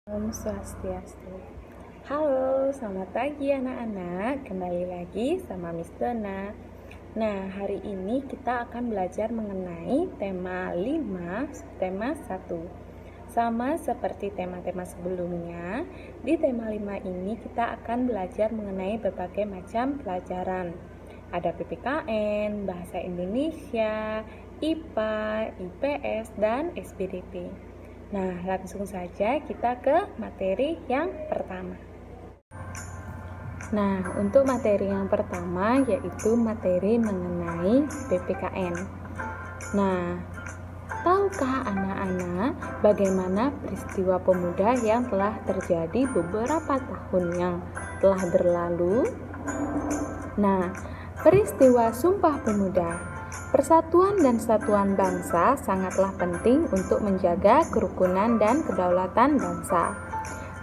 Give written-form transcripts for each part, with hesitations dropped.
Om Swastiastu. Halo, selamat pagi anak-anak. Kembali lagi sama Miss Dona. Nah, hari ini kita akan belajar mengenai tema 5, tema 1. Sama seperti tema-tema sebelumnya, di tema 5 ini kita akan belajar mengenai berbagai macam pelajaran. Ada PPKN, Bahasa Indonesia, IPA, IPS, dan SPDP. Nah, langsung saja kita ke materi yang pertama. Nah, untuk materi yang pertama yaitu materi mengenai PPKN. Nah, tahukah anak-anak bagaimana peristiwa pemuda yang telah terjadi beberapa tahun yang telah berlalu? Nah, peristiwa Sumpah Pemuda, persatuan dan kesatuan bangsa sangatlah penting untuk menjaga kerukunan dan kedaulatan bangsa.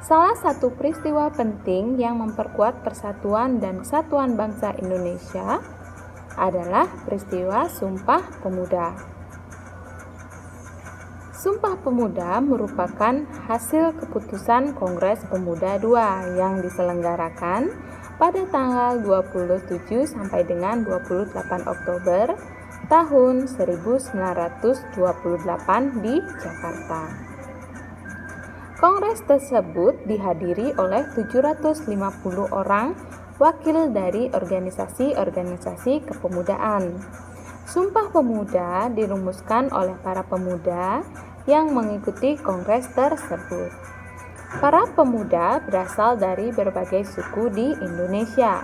Salah satu peristiwa penting yang memperkuat persatuan dan kesatuan bangsa Indonesia adalah peristiwa Sumpah Pemuda. Sumpah Pemuda merupakan hasil keputusan Kongres Pemuda II yang diselenggarakan pada tanggal 27 sampai dengan 28 Oktober tahun 1928 di Jakarta. Kongres tersebut dihadiri oleh 750 orang wakil dari organisasi-organisasi kepemudaan. Sumpah Pemuda dirumuskan oleh para pemuda yang mengikuti kongres tersebut. Para pemuda berasal dari berbagai suku di Indonesia.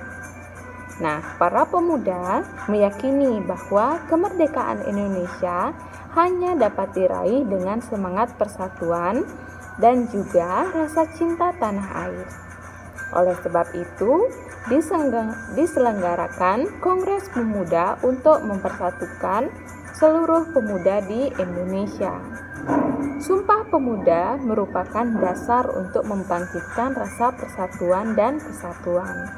Nah, para pemuda meyakini bahwa kemerdekaan Indonesia hanya dapat diraih dengan semangat persatuan dan juga rasa cinta tanah air. Oleh sebab itu, diselenggarakan Kongres Pemuda untuk mempersatukan seluruh pemuda di Indonesia. Sumpah Pemuda merupakan dasar untuk membangkitkan rasa persatuan dan kesatuan.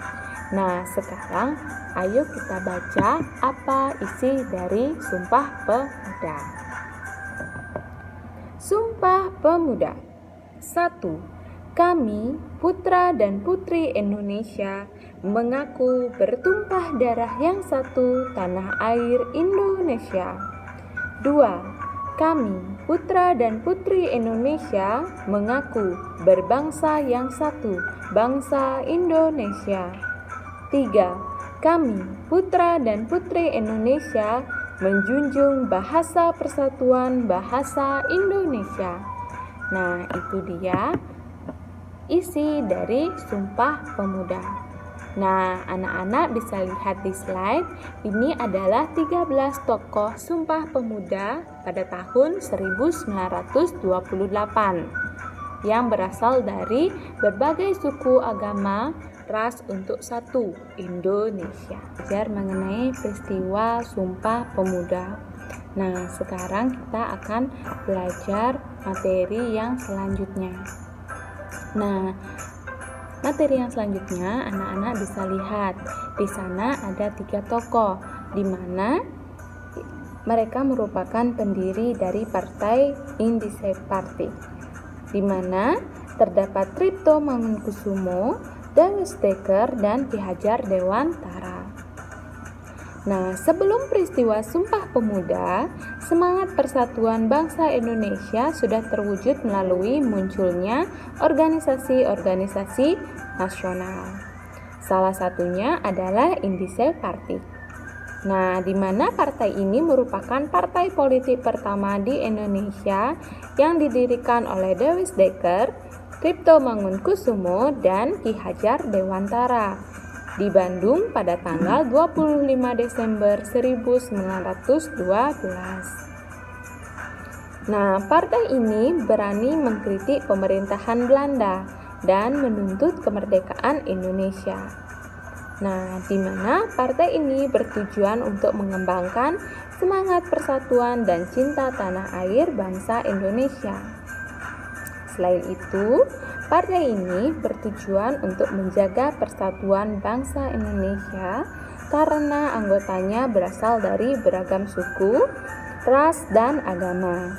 Nah, sekarang ayo kita baca apa isi dari Sumpah Pemuda. Sumpah Pemuda. 1. Kami, putra dan putri Indonesia, mengaku bertumpah darah yang satu tanah air Indonesia. 2. Kami, putra dan putri Indonesia, mengaku berbangsa yang satu, bangsa Indonesia. 3. Kami, putra dan putri Indonesia, menjunjung bahasa persatuan bahasa Indonesia. Nah, itu dia isi dari Sumpah Pemuda. Nah, anak-anak bisa lihat di slide, ini adalah 13 tokoh Sumpah Pemuda pada tahun 1928 yang berasal dari berbagai suku, agama, ras untuk satu Indonesia. Belajar mengenai peristiwa Sumpah Pemuda. Nah, sekarang kita akan belajar materi yang selanjutnya. Nah, materi yang selanjutnya anak-anak bisa lihat di sana ada 3 tokoh di mana mereka merupakan pendiri dari Partai Indische Party, di mana terdapat Tripto Mangunkusumo, Dewes Dekker, dan Ki Hajar Dewantara. Nah, sebelum peristiwa Sumpah Pemuda, semangat persatuan bangsa Indonesia sudah terwujud melalui munculnya organisasi-organisasi nasional. Salah satunya adalah Indische Party. Nah, di mana partai ini merupakan partai politik pertama di Indonesia yang didirikan oleh Dewes Dekker, Tripto Mangunkusumo, dan Ki Hajar Dewantara di Bandung pada tanggal 25 Desember 1912. Nah, partai ini berani mengkritik pemerintahan Belanda dan menuntut kemerdekaan Indonesia. Nah, di mana partai ini bertujuan untuk mengembangkan semangat persatuan dan cinta tanah air bangsa Indonesia. Selain itu, partai ini bertujuan untuk menjaga persatuan bangsa Indonesia karena anggotanya berasal dari beragam suku, ras, dan agama.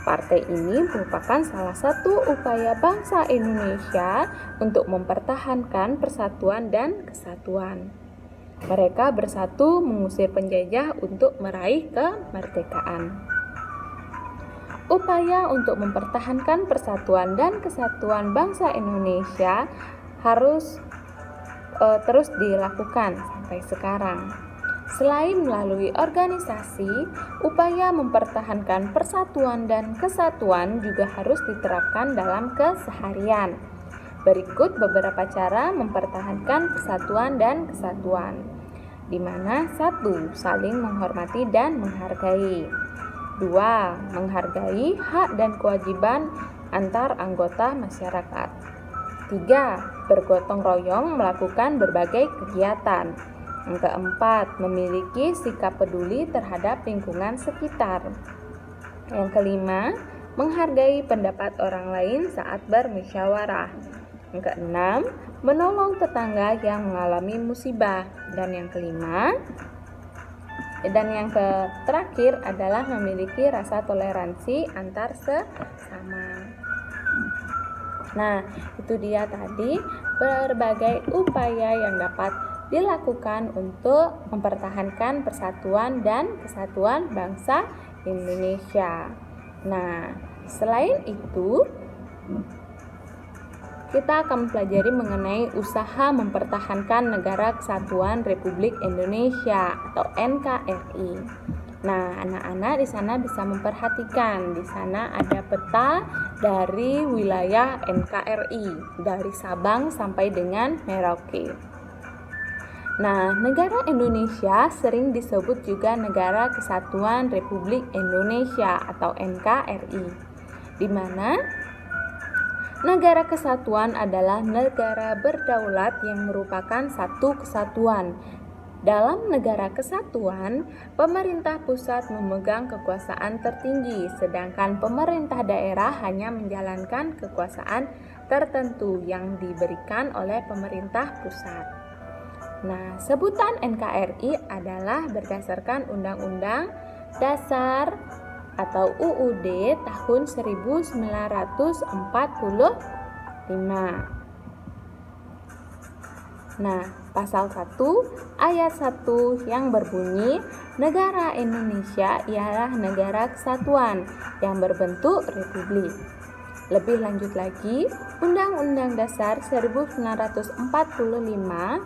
Partai ini merupakan salah satu upaya bangsa Indonesia untuk mempertahankan persatuan dan kesatuan. Mereka bersatu mengusir penjajah untuk meraih kemerdekaan. Upaya untuk mempertahankan persatuan dan kesatuan bangsa Indonesia harus terus dilakukan sampai sekarang. Selain melalui organisasi, upaya mempertahankan persatuan dan kesatuan juga harus diterapkan dalam keseharian. Berikut beberapa cara mempertahankan persatuan dan kesatuan, di mana 1. Saling menghormati dan menghargai. 2. Menghargai hak dan kewajiban antar anggota masyarakat. 3. Bergotong royong melakukan berbagai kegiatan. Yang keempat, memiliki sikap peduli terhadap lingkungan sekitar. Yang kelima, menghargai pendapat orang lain saat bermusyawarah. Yang keenam, menolong tetangga yang mengalami musibah. Dan yang terakhir adalah memiliki rasa toleransi antar sesama. Nah, itu dia tadi berbagai upaya yang dapat dilakukan untuk mempertahankan persatuan dan kesatuan bangsa Indonesia. Nah, selain itu, kita akan mempelajari mengenai usaha mempertahankan Negara Kesatuan Republik Indonesia atau NKRI. Nah, anak-anak di sana bisa memperhatikan, di sana ada peta dari wilayah NKRI dari Sabang sampai dengan Merauke. Nah, negara Indonesia sering disebut juga Negara Kesatuan Republik Indonesia atau NKRI, di mana negara kesatuan adalah negara berdaulat yang merupakan satu kesatuan. Dalam negara kesatuan, pemerintah pusat memegang kekuasaan tertinggi, sedangkan pemerintah daerah hanya menjalankan kekuasaan tertentu yang diberikan oleh pemerintah pusat. Nah, sebutan NKRI adalah berdasarkan Undang-Undang Dasar atau UUD tahun 1945. Nah, pasal 1 ayat 1 yang berbunyi, negara Indonesia ialah negara kesatuan yang berbentuk republik. Lebih lanjut lagi, Undang-Undang Dasar 1945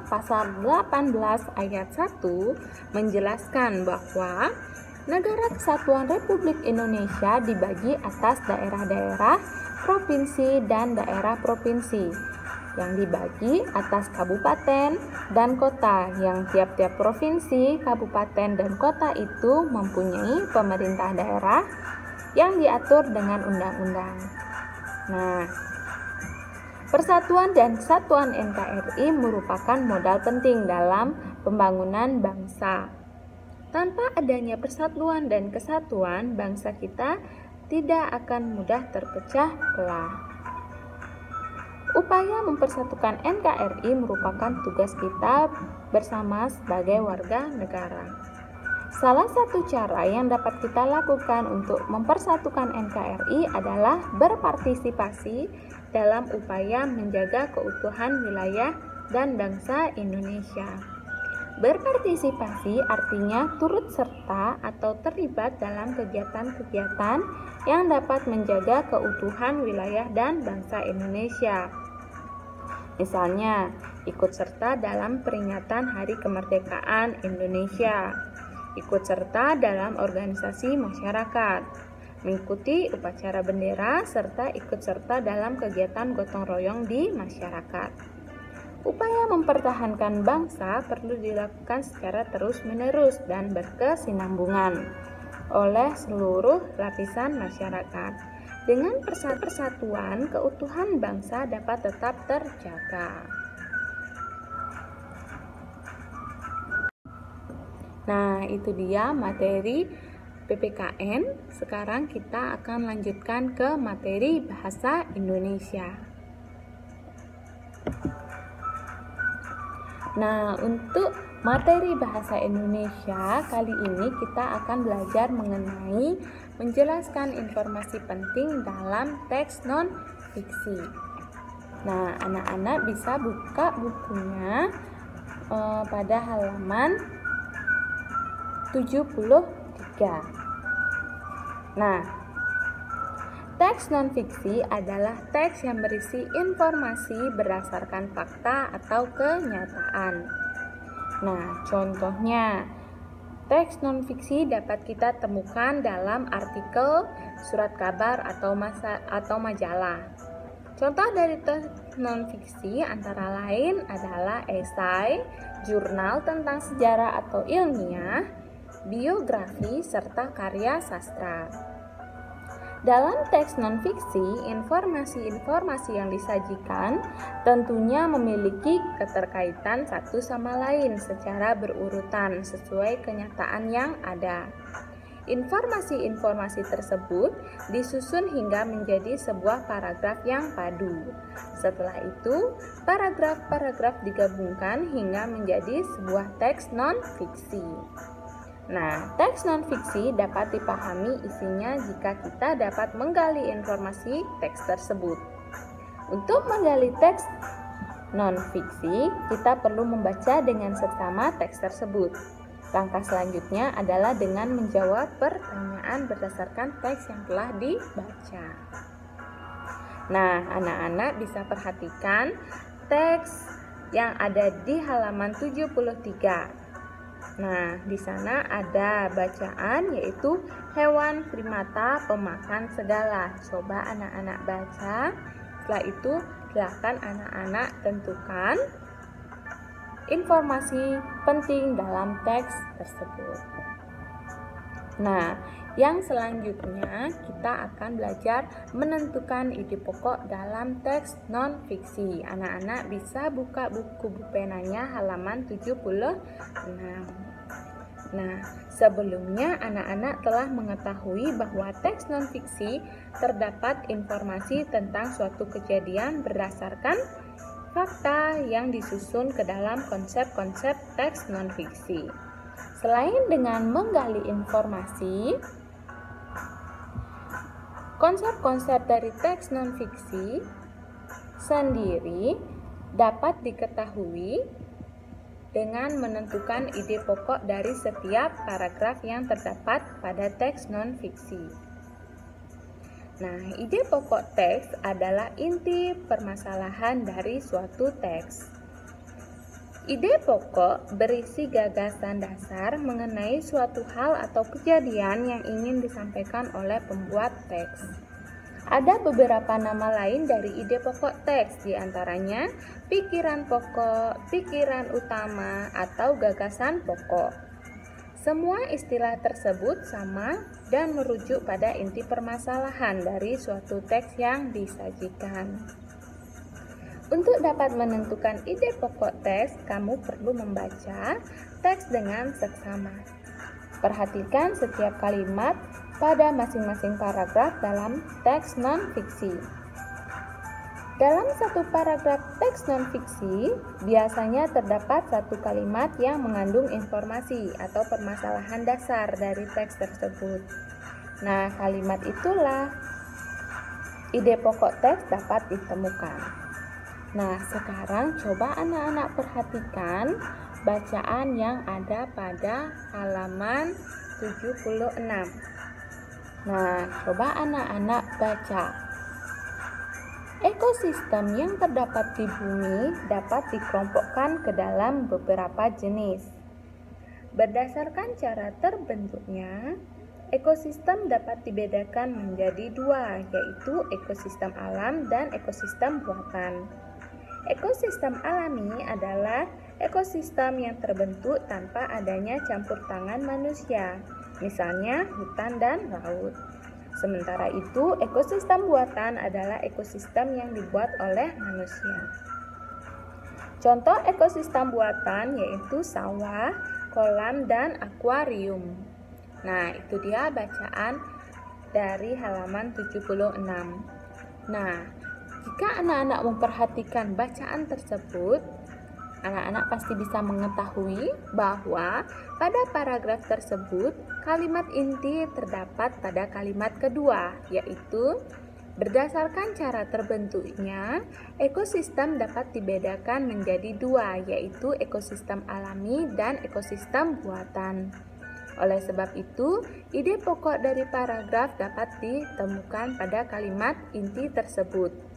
pasal 18 ayat 1 menjelaskan bahwa Negara Kesatuan Republik Indonesia dibagi atas daerah-daerah, provinsi, dan daerah provinsi yang dibagi atas kabupaten dan kota, yang tiap-tiap provinsi, kabupaten, dan kota itu mempunyai pemerintah daerah yang diatur dengan undang-undang. Nah, persatuan dan kesatuan NKRI merupakan modal penting dalam pembangunan bangsa. Tanpa adanya persatuan dan kesatuan, bangsa kita tidak akan mudah terpecah belah. Upaya mempersatukan NKRI merupakan tugas kita bersama sebagai warga negara. Salah satu cara yang dapat kita lakukan untuk mempersatukan NKRI adalah berpartisipasi dalam upaya menjaga keutuhan wilayah dan bangsa Indonesia. Berpartisipasi artinya turut serta atau terlibat dalam kegiatan-kegiatan yang dapat menjaga keutuhan wilayah dan bangsa Indonesia. Misalnya, ikut serta dalam peringatan Hari Kemerdekaan Indonesia, ikut serta dalam organisasi masyarakat, mengikuti upacara bendera, serta ikut serta dalam kegiatan gotong royong di masyarakat. Upaya mempertahankan bangsa perlu dilakukan secara terus-menerus dan berkesinambungan oleh seluruh lapisan masyarakat. Dengan persatuan, keutuhan bangsa dapat tetap terjaga. Nah, itu dia materi PPKN. Sekarang kita akan lanjutkan ke materi bahasa Indonesia. Nah, untuk materi bahasa Indonesia, kali ini kita akan belajar mengenai menjelaskan informasi penting dalam teks non-fiksi. Nah, anak-anak bisa buka bukunya pada halaman 73. Nah, teks non-fiksi adalah teks yang berisi informasi berdasarkan fakta atau kenyataan. Nah, contohnya, teks non-fiksi dapat kita temukan dalam artikel, surat kabar, atau majalah. Contoh dari teks non-fiksi antara lain adalah esai, jurnal tentang sejarah atau ilmiah, biografi, serta karya sastra. Dalam teks non-fiksi, informasi-informasi yang disajikan tentunya memiliki keterkaitan satu sama lain secara berurutan sesuai kenyataan yang ada. Informasi-informasi tersebut disusun hingga menjadi sebuah paragraf yang padu. Setelah itu, paragraf-paragraf digabungkan hingga menjadi sebuah teks non-fiksi. Nah, teks non-fiksi dapat dipahami isinya jika kita dapat menggali informasi teks tersebut. Untuk menggali teks non-fiksi, kita perlu membaca dengan seksama teks tersebut. Langkah selanjutnya adalah dengan menjawab pertanyaan berdasarkan teks yang telah dibaca. Nah, anak-anak bisa perhatikan teks yang ada di halaman 73. Nah, di sana ada bacaan yaitu hewan primata pemakan segala. Coba anak-anak baca. Setelah itu, silakan anak-anak tentukan informasi penting dalam teks tersebut. Nah, yang selanjutnya kita akan belajar menentukan ide pokok dalam teks non-fiksi. Anak-anak bisa buka buku penanya halaman 76. Nah, sebelumnya anak-anak telah mengetahui bahwa teks non-fiksi terdapat informasi tentang suatu kejadian berdasarkan fakta yang disusun ke dalam konsep-konsep teks non-fiksi. Selain dengan menggali informasi, konsep-konsep dari teks non-fiksi sendiri dapat diketahui dengan menentukan ide pokok dari setiap paragraf yang terdapat pada teks non-fiksi. Nah, ide pokok teks adalah inti permasalahan dari suatu teks. Ide pokok berisi gagasan dasar mengenai suatu hal atau kejadian yang ingin disampaikan oleh pembuat teks. Ada beberapa nama lain dari ide pokok teks, diantaranya pikiran pokok, pikiran utama, atau gagasan pokok. Semua istilah tersebut sama dan merujuk pada inti permasalahan dari suatu teks yang disajikan. Untuk dapat menentukan ide pokok teks, kamu perlu membaca teks dengan seksama. Perhatikan setiap kalimat pada masing-masing paragraf dalam teks non-fiksi. Dalam satu paragraf teks non-fiksi, biasanya terdapat satu kalimat yang mengandung informasi atau permasalahan dasar dari teks tersebut. Nah, kalimat itulah ide pokok teks dapat ditemukan. Nah, sekarang coba anak-anak perhatikan bacaan yang ada pada halaman 76. Nah, coba anak-anak baca. Ekosistem yang terdapat di bumi dapat dikelompokkan ke dalam beberapa jenis. Berdasarkan cara terbentuknya, ekosistem dapat dibedakan menjadi dua, yaitu ekosistem alam dan ekosistem buatan. Ekosistem alami adalah ekosistem yang terbentuk tanpa adanya campur tangan manusia, misalnya hutan dan laut. Sementara itu, ekosistem buatan adalah ekosistem yang dibuat oleh manusia. Contoh ekosistem buatan yaitu sawah, kolam, dan akuarium. Nah, itu dia bacaan dari halaman 76. Nah, jika anak-anak memperhatikan bacaan tersebut, Anak-anak pasti bisa mengetahui bahwa pada paragraf tersebut kalimat inti terdapat pada kalimat kedua, yaitu berdasarkan cara terbentuknya, ekosistem dapat dibedakan menjadi dua, yaitu ekosistem alami dan ekosistem buatan. Oleh sebab itu, ide pokok dari paragraf dapat ditemukan pada kalimat inti tersebut.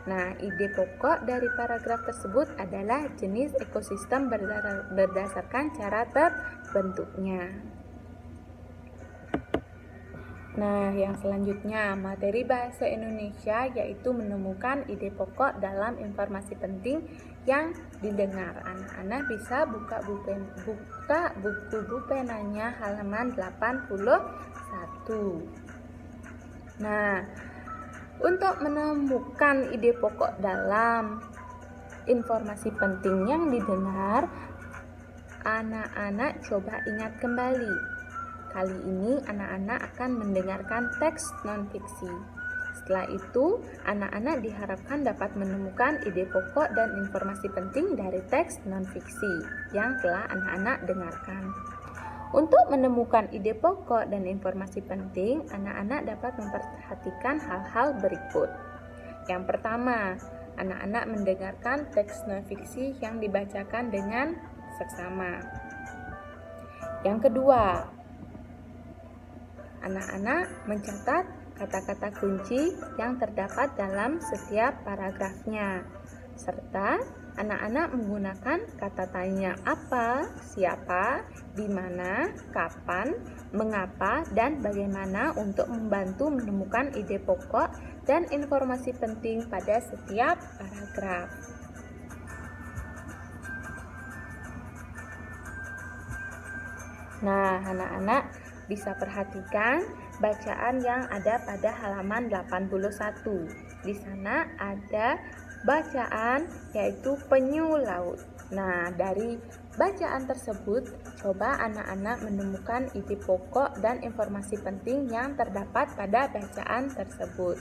Nah, ide pokok dari paragraf tersebut adalah jenis ekosistem berdasarkan cara terbentuknya. Nah, yang selanjutnya, materi bahasa Indonesia yaitu menemukan ide pokok dalam informasi penting yang didengar. Anak-anak bisa buka buku penanya halaman 81. Nah, untuk menemukan ide pokok dalam informasi penting yang didengar, anak-anak coba ingat kembali. Kali ini anak-anak akan mendengarkan teks non-fiksi. Setelah itu, anak-anak diharapkan dapat menemukan ide pokok dan informasi penting dari teks non-fiksi yang telah anak-anak dengarkan. Untuk menemukan ide pokok dan informasi penting, anak-anak dapat memperhatikan hal-hal berikut. Yang pertama, anak-anak mendengarkan teks non-fiksi yang dibacakan dengan seksama. Yang kedua, anak-anak mencatat kata-kata kunci yang terdapat dalam setiap paragrafnya, serta anak-anak menggunakan kata tanya apa, siapa, di mana, kapan, mengapa, dan bagaimana untuk membantu menemukan ide pokok dan informasi penting pada setiap paragraf. Nah, anak-anak bisa perhatikan bacaan yang ada pada halaman 81. Di sana ada bacaan yaitu penyu laut. Nah, dari bacaan tersebut, coba anak-anak menemukan ide pokok dan informasi penting yang terdapat pada bacaan tersebut.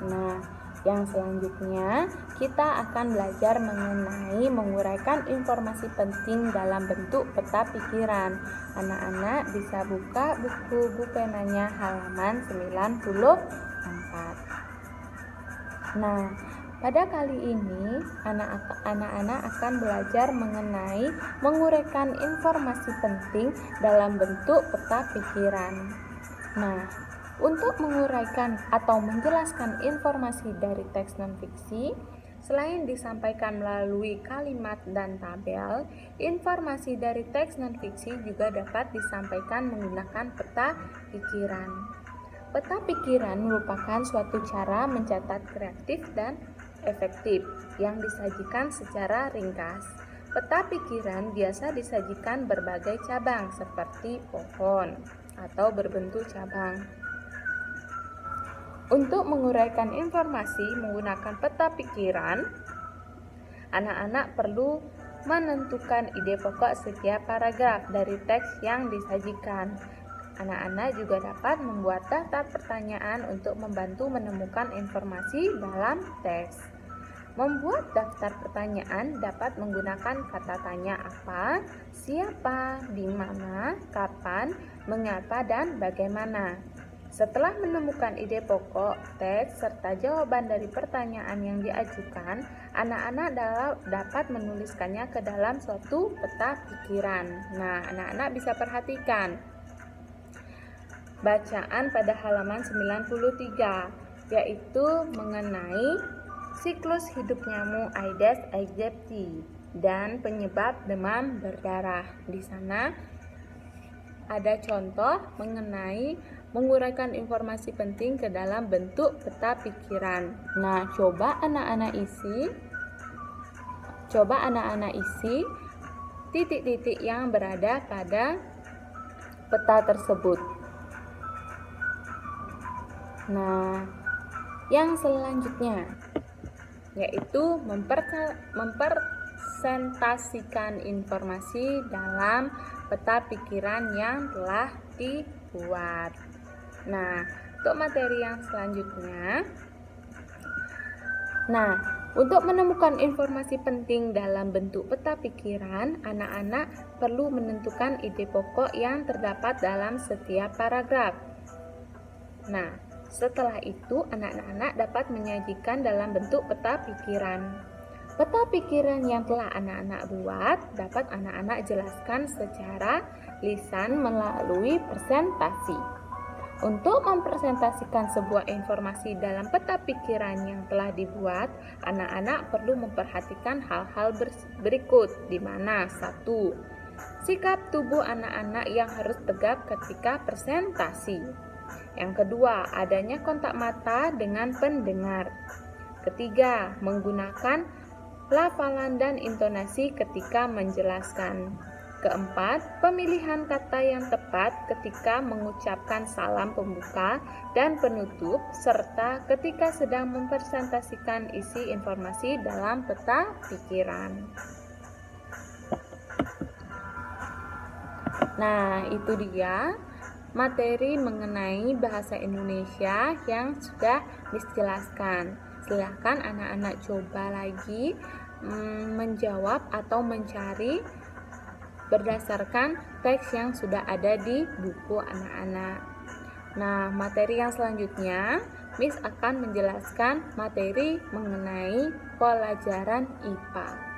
Nah, yang selanjutnya kita akan belajar mengenai menguraikan informasi penting dalam bentuk peta pikiran. Anak-anak bisa buka buku penanya halaman 94. Nah, pada kali ini anak-anak akan belajar mengenai menguraikan informasi penting dalam bentuk peta pikiran. Nah, untuk menguraikan atau menjelaskan informasi dari teks non-fiksi, selain disampaikan melalui kalimat dan tabel, informasi dari teks non-fiksi juga dapat disampaikan menggunakan peta pikiran. Peta pikiran merupakan suatu cara mencatat kreatif dan efektif yang disajikan secara ringkas. Peta pikiran biasa disajikan berbagai cabang seperti pohon atau berbentuk cabang. Untuk menguraikan informasi menggunakan peta pikiran, anak-anak perlu menentukan ide pokok setiap paragraf dari teks yang disajikan. Anak-anak juga dapat membuat daftar pertanyaan untuk membantu menemukan informasi dalam teks. Membuat daftar pertanyaan dapat menggunakan kata tanya apa, siapa, di mana, kapan, mengapa, dan bagaimana. Setelah menemukan ide pokok, teks, serta jawaban dari pertanyaan yang diajukan, anak-anak dapat menuliskannya ke dalam suatu peta pikiran. Nah, anak-anak bisa perhatikan bacaan pada halaman 93, yaitu mengenai siklus hidup nyamuk Aedes aegypti dan penyebab demam berdarah. Di sana ada contoh mengenai menguraikan informasi penting ke dalam bentuk peta pikiran. Nah, coba anak-anak isi titik-titik yang berada pada peta tersebut. Nah, yang selanjutnya yaitu mempresentasikan informasi dalam peta pikiran yang telah dibuat. Nah, untuk materi yang selanjutnya, untuk menemukan informasi penting dalam bentuk peta pikiran, anak-anak perlu menentukan ide pokok yang terdapat dalam setiap paragraf. Nah, setelah itu anak-anak dapat menyajikan dalam bentuk peta pikiran. Peta pikiran yang telah anak-anak buat dapat anak-anak jelaskan secara lisan melalui presentasi. Untuk mempresentasikan sebuah informasi dalam peta pikiran yang telah dibuat, anak-anak perlu memperhatikan hal-hal berikut, di mana 1. Sikap tubuh anak-anak yang harus tegap ketika presentasi. Yang kedua, adanya kontak mata dengan pendengar. Ketiga, menggunakan lafalan dan intonasi ketika menjelaskan. Keempat, pemilihan kata yang tepat ketika mengucapkan salam pembuka dan penutup, serta ketika sedang mempresentasikan isi informasi dalam peta pikiran. Nah, itu dia materi mengenai bahasa Indonesia yang sudah dijelaskan. Silakan anak-anak coba lagi menjawab atau mencari berdasarkan teks yang sudah ada di buku anak-anak. Nah, materi yang selanjutnya, Miss akan menjelaskan materi mengenai pelajaran IPA.